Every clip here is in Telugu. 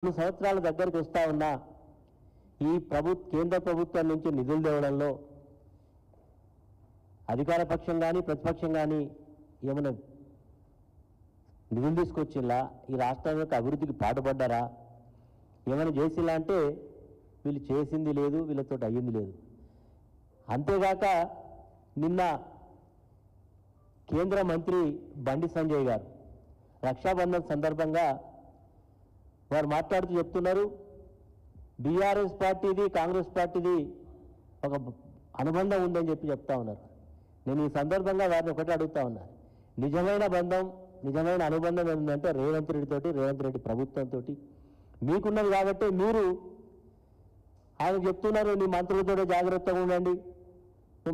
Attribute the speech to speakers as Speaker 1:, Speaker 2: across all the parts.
Speaker 1: 2 సంవత్సరాల దగ్గరికి వస్తా ఉన్నా ఈ కేంద్ర ప్రభుత్వం నుంచి నిధులు తేవడంలో అధికార పక్షం కానీ ప్రతిపక్షం కానీ ఏమైనా నిధులు తీసుకొచ్చిలా ఈ రాష్ట్రం యొక్క అభివృద్ధికి పాటుపడ్డారా ఏమైనా చేసిలా అంటే వీళ్ళు చేసింది లేదు వీళ్ళతో అయ్యింది లేదు. అంతేగాక నిన్న కేంద్ర మంత్రి బండి సంజయ్ గారు రక్షాబంధన్ సందర్భంగా వారు మాట్లాడుతూ చెప్తున్నారు బీఆర్ఎస్ పార్టీది కాంగ్రెస్ పార్టీది ఒక అనుబంధం ఉందని చెప్తా ఉన్నారు. నేను ఈ సందర్భంగా వారిని ఒకటి అడుగుతా ఉన్నా, నిజమైన బంధం నిజమైన అనుబంధం ఏంటంటే రేవంత్ రెడ్డి ప్రభుత్వంతో మీకున్నది కాబట్టి మీరు ఆయన చెప్తున్నారు నీ మంత్రులతో జాగ్రత్తగా ఉండండి,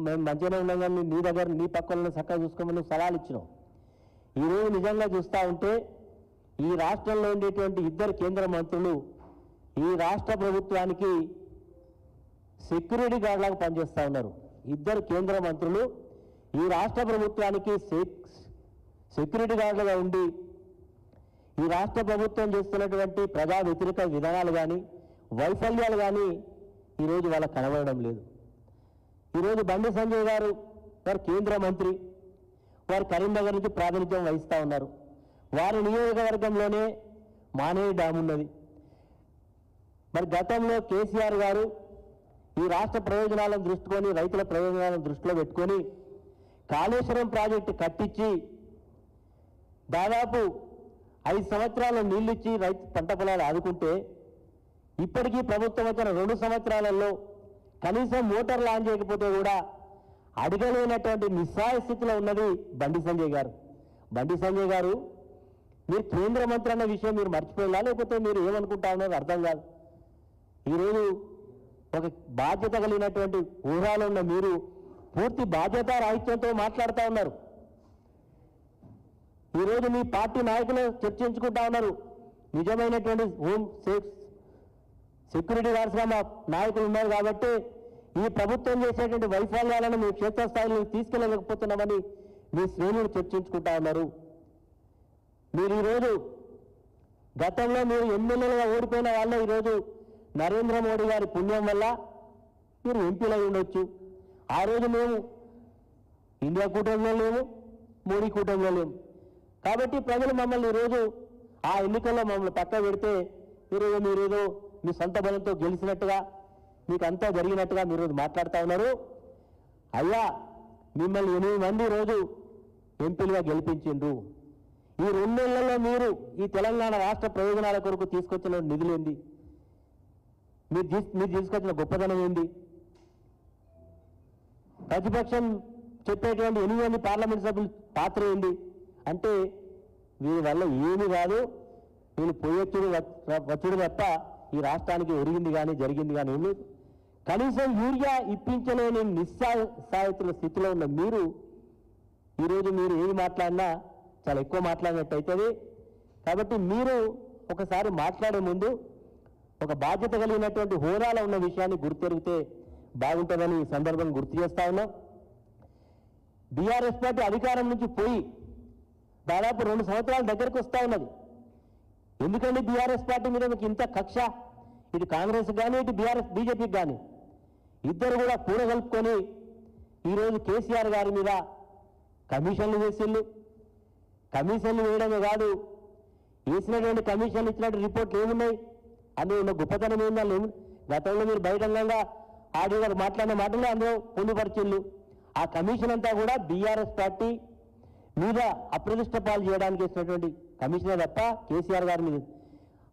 Speaker 1: మేము మంచిగానే ఉన్నాం కానీ నీ దగ్గర నీ పక్కన చక్కగా చూసుకోమని సలహాలు ఇచ్చినాం. ఈరోజు నిజంగా చూస్తూ ఉంటే ఈ రాష్ట్రంలో ఉండేటువంటి 2 కేంద్ర మంత్రులు ఈ రాష్ట్ర ప్రభుత్వానికి సెక్యూరిటీ గార్డులాగా పనిచేస్తూ ఉన్నారు. 2 కేంద్ర మంత్రులు ఈ రాష్ట్ర ప్రభుత్వానికి సెక్యూరిటీ గార్డులుగా ఉండి ఈ రాష్ట్ర ప్రభుత్వం చేస్తున్నటువంటి ప్రజా వ్యతిరేక విధానాలు కానీ వైఫల్యాలు కానీ ఈరోజు వాళ్ళకు కనబడడం లేదు. ఈరోజు బండి సంజయ్ గారు వారు కేంద్ర మంత్రి, వారు కరీంనగర్ నుంచి ప్రాతినిధ్యం వహిస్తూ ఉన్నారు. వారి నియోజకవర్గంలోనే మానేరు డ్యామ్ ఉన్నది. మరి గతంలో కేసీఆర్ గారు ఈ రాష్ట్ర ప్రయోజనాలను దృష్టికొని రైతుల ప్రయోజనాలను దృష్టిలో పెట్టుకొని కాళేశ్వరం ప్రాజెక్టు కట్టించి దాదాపు 5 సంవత్సరాలు నీళ్ళిచ్చి రైతు పంట పొలాలు ఆదుకుంటే ఇప్పటికీ ప్రభుత్వం వచ్చిన 2 సంవత్సరాలలో కనీసం మోటార్లు ఆన్ చేయకపోతే కూడా అడగలేనటువంటి నిస్సహాయ స్థితిలో ఉన్నది బండి సంజయ్ గారు. బండి సంజయ్ గారు మీరు కేంద్ర మంత్రి అన్న విషయం మీరు మర్చిపోయినా లేకపోతే మీరు ఏమనుకుంటా ఉన్నారో అర్థం కాదు. ఈరోజు ఒక బాధ్యత కలిగినటువంటి ఊహాలో ఉన్న మీరు పూర్తి బాధ్యత రాహిత్యంతో మాట్లాడుతూ ఉన్నారు. ఈరోజు మీ పార్టీ నాయకులు చర్చించుకుంటా ఉన్నారు, నిజమైనటువంటి సెక్యూరిటీ గార్డ్స్గా మా నాయకులు ఉన్నారు కాబట్టి ఈ ప్రభుత్వం చేసేటువంటి వైఫల్యాలను మీ క్షేత్రస్థాయిలో తీసుకెళ్ళలేకపోతున్నామని మీ శ్రేణులు చర్చించుకుంటా ఉన్నారు. మీరు ఈరోజు గతంలో మీరు ఎమ్మెల్యేలుగా ఓడిపోయిన వాళ్ళే ఈరోజు నరేంద్ర మోడీ గారి పుణ్యం వల్ల మీరు ఎంపీలై ఉండొచ్చు. ఆ రోజు మేము ఇండియా కూటమిలో లేము, మోడీ కూటమిలో లేము కాబట్టి ప్రజలు మమ్మల్ని ఈరోజు ఆ ఎన్నికల్లో మమ్మల్ని పక్క పెడితే ఈరోజు మీరేదో మీ సొంత బలంతో గెలిచినట్టుగా మీకు అంతా జరిగినట్టుగా మీరు మాట్లాడుతూ ఉన్నారు. అయ్యా మిమ్మల్ని 8 మంది రోజు ఎంపీలుగా గెలిపించిండ్రు. ఈ 2 నెలల్లో మీరు ఈ తెలంగాణ రాష్ట్ర ప్రయోజనాల కొరకు తీసుకొచ్చిన నిధులు ఏంది, మీరు తీసుకొచ్చిన గొప్పదనం ఏంది, ప్రతిపక్షం చెప్పేటువంటి 8 మంది పార్లమెంట్ సభ్యుల పాత్ర ఏంది అంటే వీరి వల్ల ఏమీ కాదు, వీళ్ళు పోయొచ్చుడు వచ్చుడు తప్ప ఈ రాష్ట్రానికి ఒరిగింది కానీ జరిగింది కానీ ఏం లేదు. కనీసం యూరియా ఇప్పించలేని నిస్సహాయతుల స్థితిలో ఉన్న మీరు ఈరోజు మీరు ఏది మాట్లాడినా చాలా ఎక్కువ మాట్లాడినట్టు అవుతుంది. కాబట్టి మీరు ఒకసారి మాట్లాడే ముందు ఒక బాధ్యత కలిగినటువంటి హోదాలో ఉన్న విషయాన్ని గుర్తెరిగితే బాగుంటుందని ఈ సందర్భం గుర్తు చేస్తా ఉన్నాం. బీఆర్ఎస్ పార్టీ అధికారం నుంచి పోయి దాదాపు 2 సంవత్సరాల దగ్గరికి వస్తూ ఉన్నది. ఎందుకంటే బీఆర్ఎస్ పార్టీ మీద మీకు ఇంత కక్ష, ఇటు కాంగ్రెస్ కానీ ఇటు బీజేపీకి కానీ ఇద్దరు కూడా కూడగలుపుకొని ఈరోజు కేసీఆర్ గారి మీద కమిషన్లు వేసిళ్ళు. కమిషన్లు వేయడమే కాదు, వేసినటువంటి కమిషన్లు ఇచ్చినట్టు రిపోర్ట్లు ఏమున్నాయి, అందులో ఉన్న గొప్పతనం ఏందని గతంలో మీరు బహిరంగంగా ఆడియో గారు మాట్లాడిన మాటలు అందులో పొందుపరిచిళ్ళు. ఆ కమిషన్ అంతా కూడా బీఆర్ఎస్ పార్టీ మీద అప్రతిష్ట పాలు చేయడానికి ఇచ్చినటువంటి కమిషనే తప్ప కేసీఆర్ గారి మీద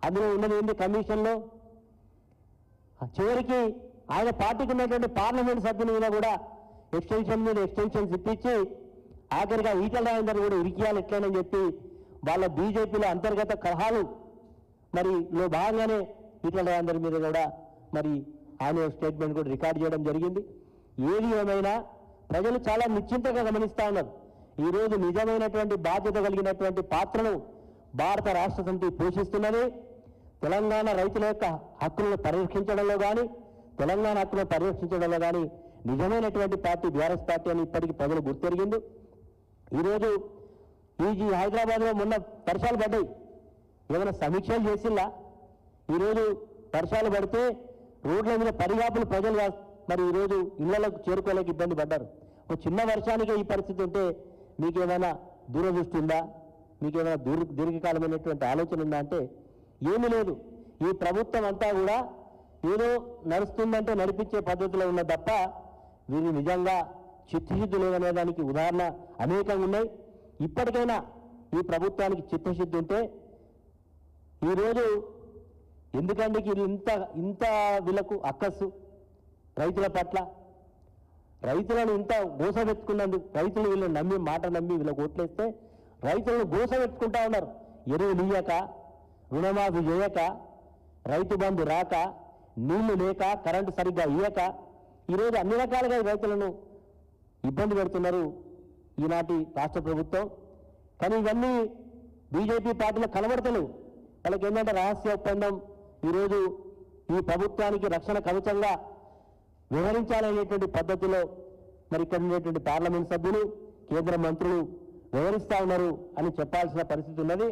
Speaker 1: అందులో ఉన్నది ఏంటి కమిషన్లో. చివరికి ఆయన పార్టీకి ఉన్నటువంటి పార్లమెంట్ సభ్యుల మీద కూడా ఎక్స్టెన్షన్ మీద ఎక్స్టెన్షన్స్ ఇప్పించి ఆఖరిగా ఈటల రాజేందర్ కూడా ఇరికియాలి ఎట్లనని చెప్పి వాళ్ళ బీజేపీలో అంతర్గత కలహాలు మరి లో భాగంగానే ఈటల రాజేందర్ మీద కూడా మరి ఆయన స్టేట్మెంట్ కూడా రికార్డ్ చేయడం జరిగింది. ఏది ఏమైనా ప్రజలు చాలా నిశ్చింతగా గమనిస్తూ ఉన్నారు. ఈరోజు నిజమైనటువంటి బాధ్యత కలిగినటువంటి పాత్రను భారత రాష్ట్ర సమితి పోషిస్తున్నది. తెలంగాణ రైతుల యొక్క హక్కులను పరిరక్షించడంలో కానీ తెలంగాణ హక్కులను పరిరక్షించడంలో కానీ నిజమైనటువంటి పార్టీ బీఆర్ఎస్ పార్టీ అని ఇప్పటికీ ప్రజలు గుర్తెరిగింది. ఈరోజు ఈ హైదరాబాద్లో మొన్న వర్షాలు పడ్డాయి, ఏమైనా సమీక్షలు చేసిల్లా? ఈరోజు వర్షాలు పడితే రోడ్ల మీద పరిగాపులు ప్రజలు మరి ఈరోజు ఇళ్లకు చేరుకోలేక ఇబ్బంది పడ్డారు. ఒక చిన్న వర్షానికే ఈ పరిస్థితి ఉంటే మీకేమైనా దూరదృష్టి ఉందా? మీకేమైనా దీర్ఘకాలమైనటువంటి ఆలోచన ఉందా అంటే ఏమీ లేదు. ఈ ప్రభుత్వం అంతా కూడా ఏదో నడుస్తుందంటే నడిపించే పద్ధతిలో ఉన్న తప్ప వీరు నిజంగా చిత్తశుద్ధి లేదనే దానికి ఉదాహరణ అనేకంగా ఉన్నాయి. ఇప్పటికైనా ఈ ప్రభుత్వానికి చిత్తశుద్ధి ఉంటే ఈరోజు ఎందుకంటే ఇంత వీళ్ళకు అక్కస్సు రైతుల పట్ల, రైతులను ఇంత గోసపెట్టుకున్నందుకు, రైతులు వీళ్ళని నమ్మి మాట నమ్మి వీళ్ళకి ఓట్లేస్తే రైతులను గోసపెట్టుకుంటా ఉన్నారు. ఎరువులు ఇయ్యక, రుణమాఫీ చేయక, రైతు బంధు రాక, నీళ్లు లేక, కరెంటు సరిగ్గా ఇయ్యక ఈరోజు అన్ని రకాలుగా ఈ రైతులను ఇబ్బంది పెడుతున్నారు ఈనాటి రాష్ట్ర ప్రభుత్వం. కానీ ఇవన్నీ బీజేపీ పార్టీలో కనబడతలేవు. వాళ్ళకి ఏంటంటే రహస్య ఒప్పందం ఈరోజు ఈ ప్రభుత్వానికి రక్షణ కవచంగా వ్యవహరించాలనేటువంటి పద్ధతిలో మరి ఇక్కడ ఉండేటువంటి పార్లమెంట్ సభ్యులు, కేంద్ర మంత్రులు వ్యవహరిస్తా ఉన్నారు అని చెప్పాల్సిన పరిస్థితి ఉన్నది.